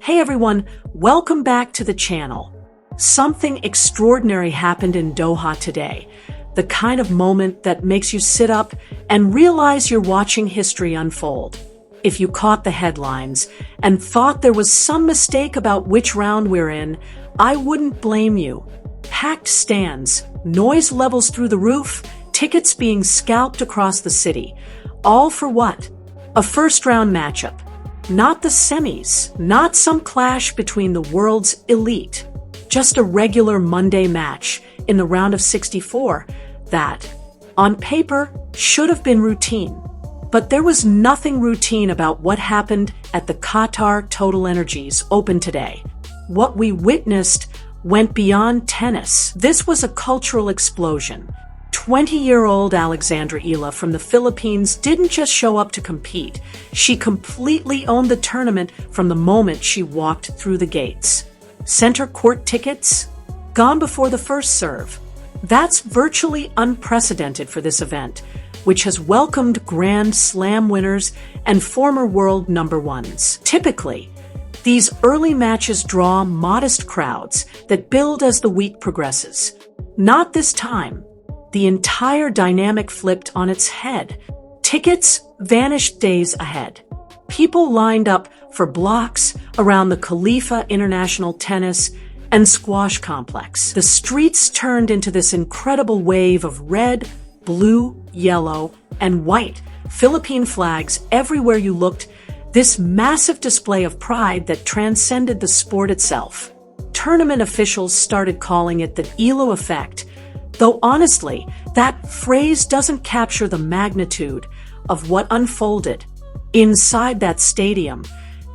Hey everyone, welcome back to the channel. Something extraordinary happened in Doha today. The kind of moment that makes you sit up and realize you're watching history unfold. If you caught the headlines and thought there was some mistake about which round we're in, I wouldn't blame you. Packed stands, noise levels through the roof, tickets being scalped across the city. All for what? A first-round matchup. Not the semis, not some clash between the world's elite. Just a regular Monday match in the round of 64 that, on paper, should have been routine. But there was nothing routine about what happened at the Qatar Open today. What we witnessed went beyond tennis. This was a cultural explosion. 20-year-old Alexandra Eala from the Philippines didn't just show up to compete. She completely owned the tournament from the moment she walked through the gates. Center court tickets? Gone before the first serve. That's virtually unprecedented for this event, which has welcomed Grand Slam winners and former world number ones. Typically, these early matches draw modest crowds that build as the week progresses. Not this time. The entire dynamic flipped on its head. Tickets vanished days ahead. People lined up for blocks around the Khalifa International Tennis and Squash Complex. The streets turned into this incredible wave of red, blue, yellow, and white Philippine flags everywhere you looked, this massive display of pride that transcended the sport itself. Tournament officials started calling it the Eala effect, though honestly, that phrase doesn't capture the magnitude of what unfolded. Inside that stadium,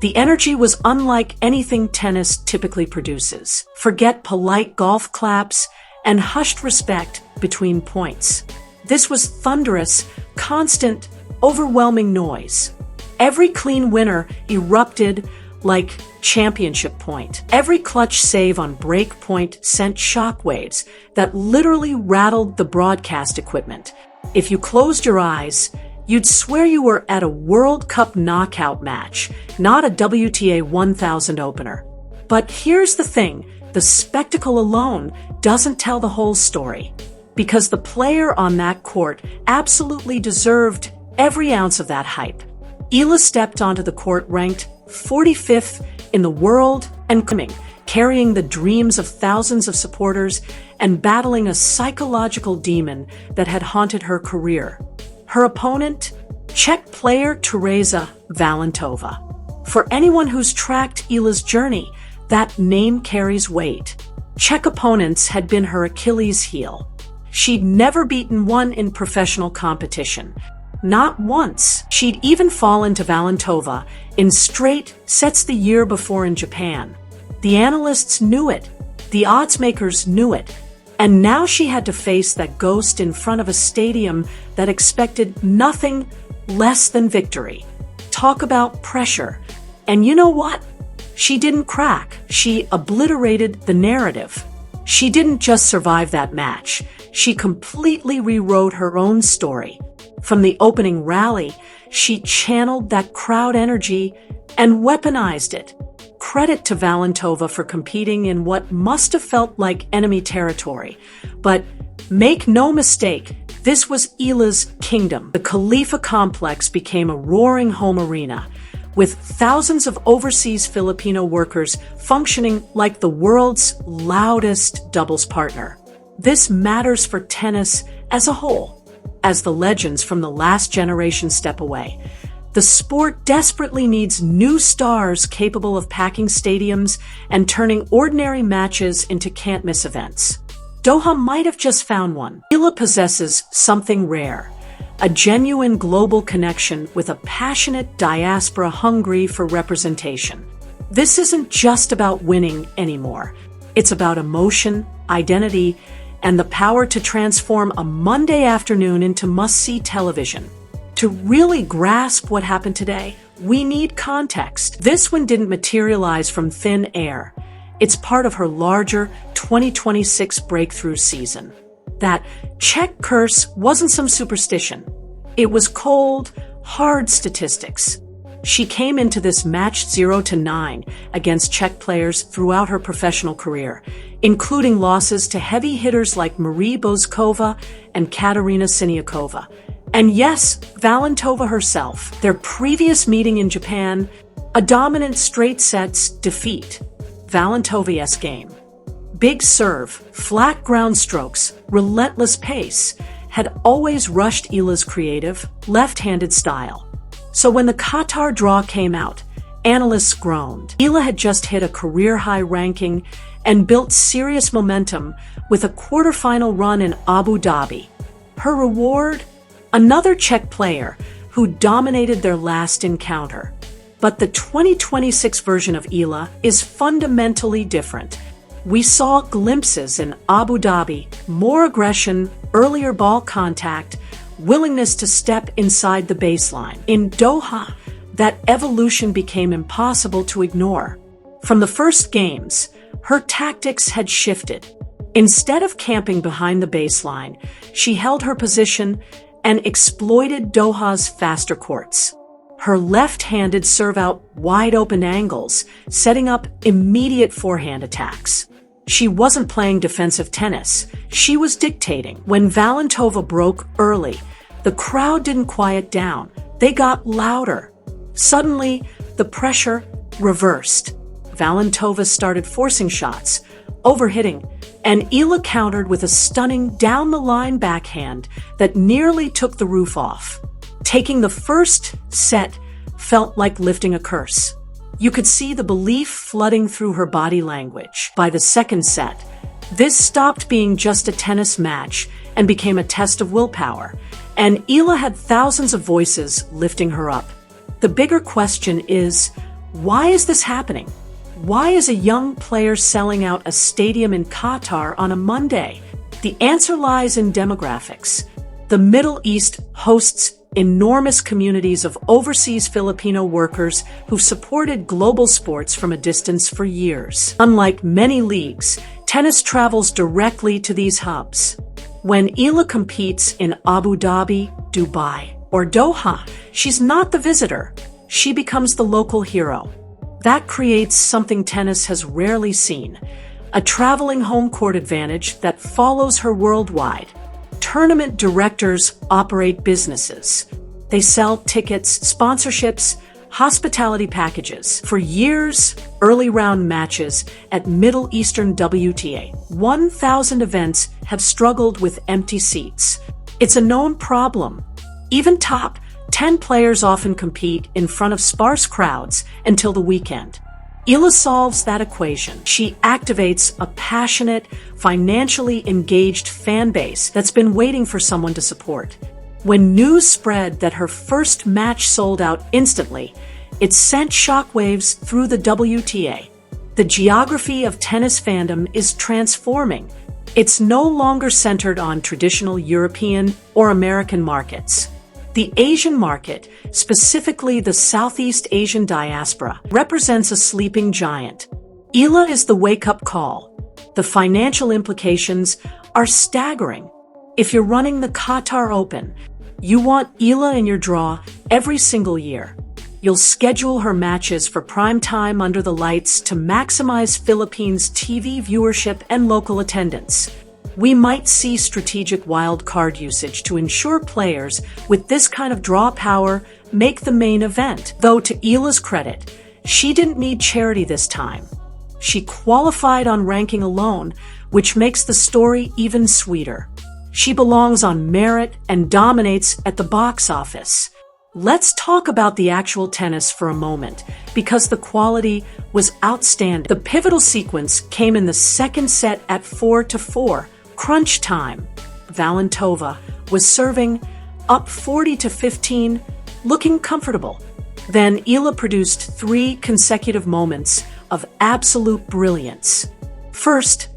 the energy was unlike anything tennis typically produces. Forget polite golf claps and hushed respect between points. This was thunderous, constant, overwhelming noise. Every clean winner erupted like championship point. Every clutch save on break point sent shockwaves that literally rattled the broadcast equipment. If you closed your eyes, you'd swear you were at a World Cup knockout match, not a WTA 1000 opener. But here's the thing, the spectacle alone doesn't tell the whole story. Because the player on that court absolutely deserved every ounce of that hype. Eala stepped onto the court ranked 45th in the world and coming, carrying the dreams of thousands of supporters and battling a psychological demon that had haunted her career. Her opponent? Czech player Tereza Valentova. For anyone who's tracked Eala's journey, that name carries weight. Czech opponents had been her Achilles heel. She'd never beaten one in professional competition. Not once. She'd even fallen to Valentova in straight sets the year before in Japan. The analysts knew it. The odds makers knew it. And now she had to face that ghost in front of a stadium that expected nothing less than victory. Talk about pressure. And you know what? She didn't crack. She obliterated the narrative. She didn't just survive that match. She completely rewrote her own story. From the opening rally, she channeled that crowd energy and weaponized it. Credit to Valentova for competing in what must have felt like enemy territory. But make no mistake, this was Eala's kingdom. The Khalifa complex became a roaring home arena, with thousands of overseas Filipino workers functioning like the world's loudest doubles partner. This matters for tennis as a whole. As the legends from the last generation step away, the sport desperately needs new stars capable of packing stadiums and turning ordinary matches into can't-miss events. Doha might have just found one. Eala possesses something rare, a genuine global connection with a passionate diaspora hungry for representation. This isn't just about winning anymore. It's about emotion, identity, and the power to transform a Monday afternoon into must-see television. To really grasp what happened today, we need context. This one didn't materialize from thin air. It's part of her larger 2026 breakthrough season. That Czech curse wasn't some superstition. It was cold, hard statistics. She came into this match 0-9 against Czech players throughout her professional career, including losses to heavy hitters like Marie Bouzkova and Katerina Siniakova. And yes, Valentova herself. Their previous meeting in Japan, a dominant straight sets defeat. Valentova's game. Big serve, flat ground strokes, relentless pace had always rushed Eala's creative, left-handed style. So when the Qatar draw came out, analysts groaned. Eala had just hit a career-high ranking and built serious momentum with a quarterfinal run in Abu Dhabi. Her reward? Another Czech player who dominated their last encounter. But the 2026 version of Eala is fundamentally different. We saw glimpses in Abu Dhabi, more aggression, earlier ball contact, willingness to step inside the baseline. In Doha, that evolution became impossible to ignore. From the first games, her tactics had shifted. Instead of camping behind the baseline, she held her position and exploited Doha's faster courts. Her left-handed serve out wide-open angles, setting up immediate forehand attacks. She wasn't playing defensive tennis. She was dictating. When Valentova broke early, the crowd didn't quiet down. They got louder. Suddenly, the pressure reversed. Valentova started forcing shots, overhitting, and Eala countered with a stunning down-the-line backhand that nearly took the roof off. Taking the first set felt like lifting a curse. You could see the belief flooding through her body language. By the second set, this stopped being just a tennis match and became a test of willpower, and Eala had thousands of voices lifting her up. The bigger question is, why is this happening? Why is a young player selling out a stadium in Qatar on a Monday? The answer lies in demographics. The Middle East hosts enormous communities of overseas Filipino workers who've supported global sports from a distance for years. Unlike many leagues, tennis travels directly to these hubs. When Eala competes in Abu Dhabi, Dubai, or Doha, she's not the visitor. She becomes the local hero. That creates something tennis has rarely seen, a traveling home court advantage that follows her worldwide. Tournament directors operate businesses. They sell tickets, sponsorships, hospitality packages. For years, early round matches at Middle Eastern WTA 1000 events have struggled with empty seats. It's a known problem. Even top 10 players often compete in front of sparse crowds until the weekend. Eala solves that equation. She activates a passionate, financially engaged fan base that's been waiting for someone to support. When news spread that her first match sold out instantly, it sent shockwaves through the WTA. The geography of tennis fandom is transforming. It's no longer centered on traditional European or American markets. The Asian market, specifically the Southeast Asian diaspora, represents a sleeping giant. Eala is the wake-up call. The financial implications are staggering. If you're running the Qatar Open, you want Eala in your draw every single year. You'll schedule her matches for prime time under the lights to maximize Philippines' TV viewership and local attendance. We might see strategic wild card usage to ensure players with this kind of draw power make the main event. Though to Eala's credit, she didn't need charity this time. She qualified on ranking alone, which makes the story even sweeter. She belongs on merit and dominates at the box office. Let's talk about the actual tennis for a moment, because the quality was outstanding. The pivotal sequence came in the second set at 4-4. Crunch time. Valentova was serving up 40-15, looking comfortable. Then Eala produced 3 consecutive moments of absolute brilliance. First,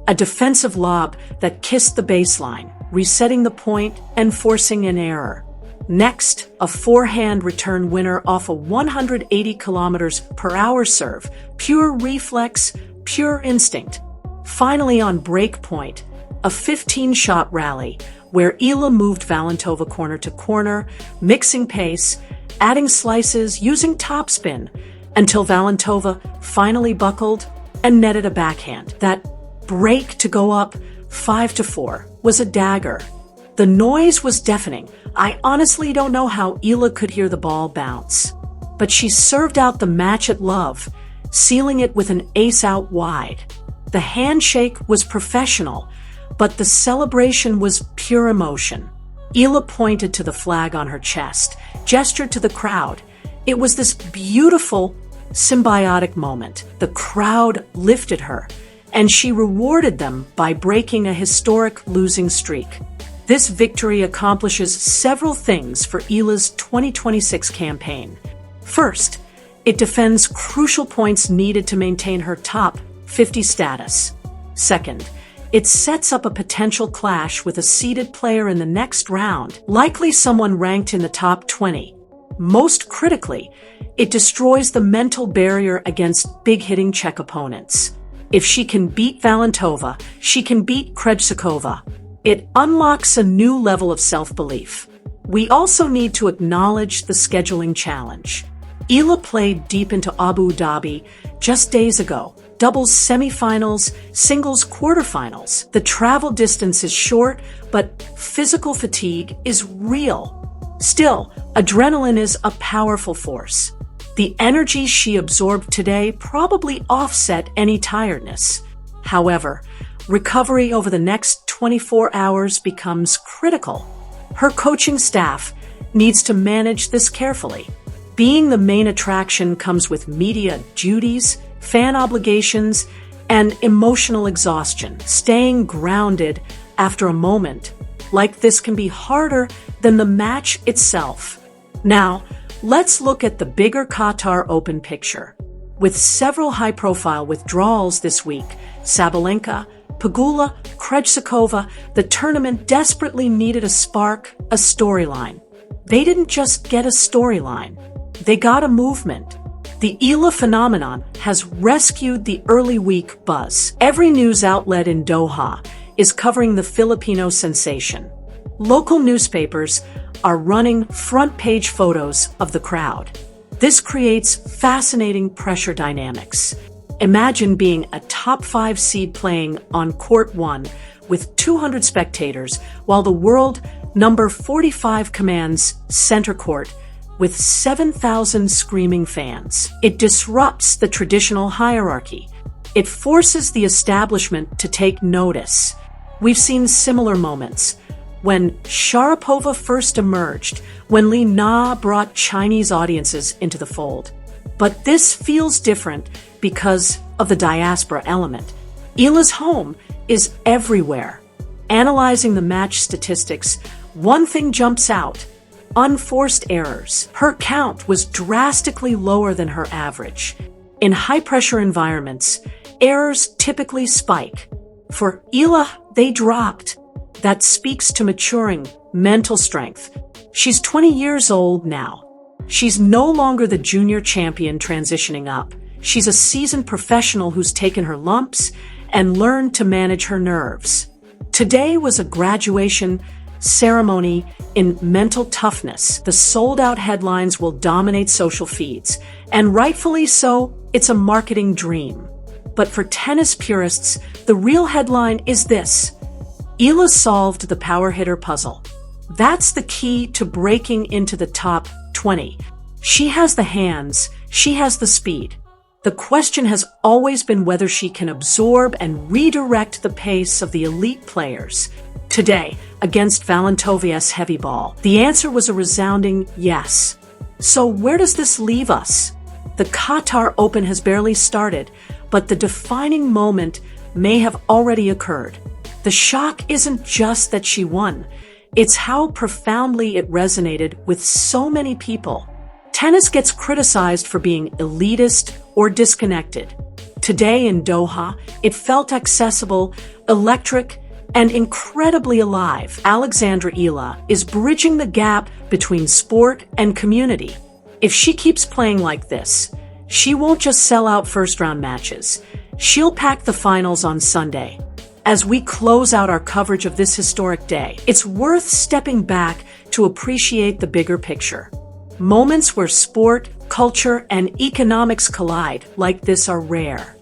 a defensive lob that kissed the baseline, resetting the point and forcing an error. Next, a forehand return winner off a 180 km/h serve, pure reflex, pure instinct. Finally, on break point, a 15-shot rally where Eala moved Valentova corner to corner, mixing pace, adding slices, using topspin, until Valentova finally buckled and netted a backhand. That break to go up 5-4 was a dagger. The noise was deafening. I honestly don't know how Eala could hear the ball bounce. But she served out the match at love, sealing it with an ace out wide. The handshake was professional, but the celebration was pure emotion. Eala pointed to the flag on her chest, gestured to the crowd. It was this beautiful, symbiotic moment. The crowd lifted her, and she rewarded them by breaking a historic losing streak. This victory accomplishes several things for Eala's 2026 campaign. First, it defends crucial points needed to maintain her top 50 status. Second, it sets up a potential clash with a seeded player in the next round, likely someone ranked in the top 20. Most critically, it destroys the mental barrier against big-hitting Czech opponents. If she can beat Valentova, she can beat Krejcikova. It unlocks a new level of self-belief. We also need to acknowledge the scheduling challenge. Eala played deep into Abu Dhabi just days ago. Doubles semifinals, singles quarterfinals. The travel distance is short, but physical fatigue is real. Still, adrenaline is a powerful force. The energy she absorbed today probably offset any tiredness. However, recovery over the next 24 hours becomes critical. Her coaching staff needs to manage this carefully. Being the main attraction comes with media duties, fan obligations, and emotional exhaustion. Staying grounded after a moment like this can be harder than the match itself. Now, let's look at the bigger Qatar Open picture. With several high-profile withdrawals this week, Sabalenka, Pegula, Krejcikova, the tournament desperately needed a spark, a storyline. They didn't just get a storyline, they got a movement. The Eala phenomenon has rescued the early week buzz. Every news outlet in Doha is covering the Filipino sensation. Local newspapers are running front-page photos of the crowd. This creates fascinating pressure dynamics. Imagine being a top 5 seed playing on court 1 with 200 spectators, while the world number 45 commands center court with 7,000 screaming fans. It disrupts the traditional hierarchy. It forces the establishment to take notice. We've seen similar moments. When Sharapova first emerged, when Li Na brought Chinese audiences into the fold. But this feels different because of the diaspora element. Eala's home is everywhere. Analyzing the match statistics, one thing jumps out: unforced errors. Her count was drastically lower than her average. In high-pressure environments, errors typically spike. For Eala, they dropped. That speaks to maturing mental strength. She's 20 years old now. She's no longer the junior champion transitioning up. She's a seasoned professional who's taken her lumps and learned to manage her nerves. Today was a graduation ceremony in mental toughness. The sold-out headlines will dominate social feeds, and rightfully so. It's a marketing dream. But for tennis purists, the real headline is this: Eala solved the power hitter puzzle. That's the key to breaking into the top 20. She has the hands, she has the speed. The question has always been whether she can absorb and redirect the pace of the elite players. Today, against Valentova's heavy ball, the answer was a resounding yes. So where does this leave us? The Qatar Open has barely started, but the defining moment may have already occurred. The shock isn't just that she won, it's how profoundly it resonated with so many people. Tennis gets criticized for being elitist or disconnected. Today in Doha, it felt accessible, electric, and incredibly alive. Alexandra Eala is bridging the gap between sport and community. If she keeps playing like this, she won't just sell out first-round matches. She'll pack the finals on Sunday. As we close out our coverage of this historic day, it's worth stepping back to appreciate the bigger picture. Moments where sport, culture, and economics collide like this are rare.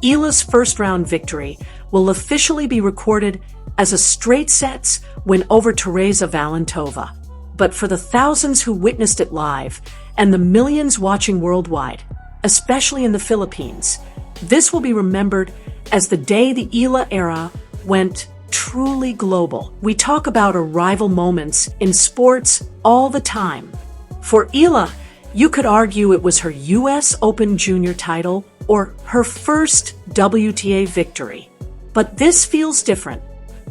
Eala's first-round victory will officially be recorded as a straight sets win over Teresa Valentova. But for the thousands who witnessed it live and the millions watching worldwide, especially in the Philippines, this will be remembered as the day the Eala era went truly global. We talk about arrival moments in sports all the time. For Eala, you could argue it was her US Open Junior title or her first WTA victory. But this feels different.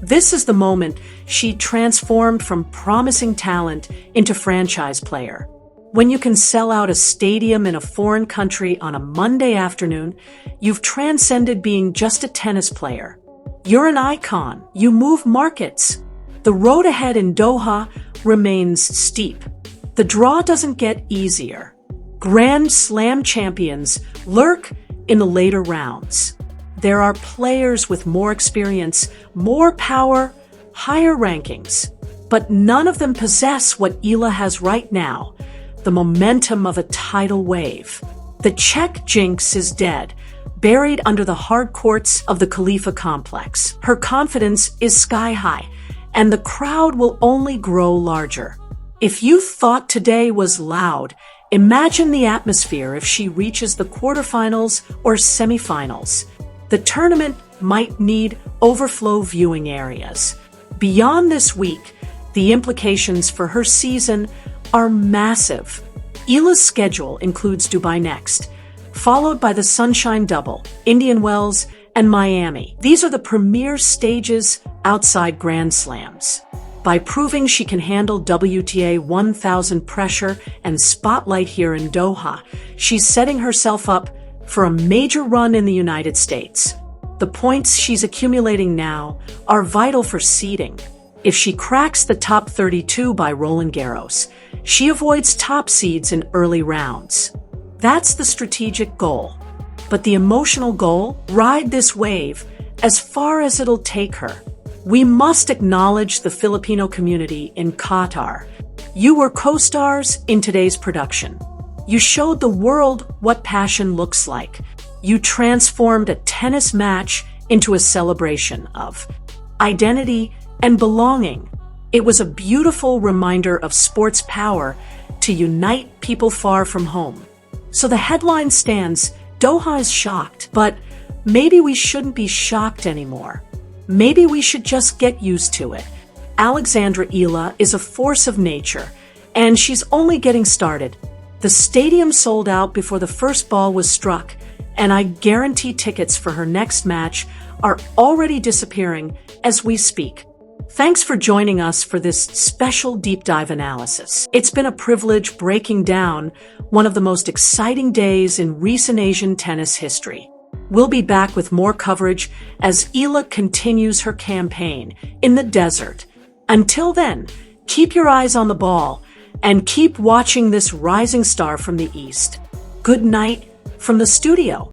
This is the moment she transformed from promising talent into franchise player. When you can sell out a stadium in a foreign country on a Monday afternoon, you've transcended being just a tennis player. You're an icon. You move markets. The road ahead in Doha remains steep. The draw doesn't get easier. Grand Slam champions lurk in the later rounds. There are players with more experience, more power, higher rankings. But none of them possess what Eala has right now, the momentum of a tidal wave. The Czech jinx is dead, buried under the hard courts of the Khalifa complex. Her confidence is sky high, and the crowd will only grow larger. If you thought today was loud, imagine the atmosphere if she reaches the quarterfinals or semifinals. The tournament might need overflow viewing areas. Beyond this week, the implications for her season are massive. Eala's schedule includes Dubai next, followed by the Sunshine Double, Indian Wells, and Miami. These are the premier stages outside Grand Slams. By proving she can handle WTA 1000 pressure and spotlight here in Doha, she's setting herself up for a major run in the United States. The points she's accumulating now are vital for seeding. If she cracks the top 32 by Roland Garros, she avoids top seeds in early rounds. That's the strategic goal. But the emotional goal? Ride this wave as far as it'll take her. We must acknowledge the Filipino community in Qatar. You were co-stars in today's production. You showed the world what passion looks like. You transformed a tennis match into a celebration of identity and belonging. It was a beautiful reminder of sports' power to unite people far from home. So the headline stands, Doha is shocked, but maybe we shouldn't be shocked anymore. Maybe we should just get used to it. Alexandra Eala is a force of nature, and she's only getting started. The stadium sold out before the first ball was struck, and I guarantee tickets for her next match are already disappearing as we speak. Thanks for joining us for this special deep dive analysis. It's been a privilege breaking down one of the most exciting days in recent Asian tennis history. We'll be back with more coverage as Eala continues her campaign in the desert. Until then, keep your eyes on the ball and keep watching this rising star from the East. Good night from the studio.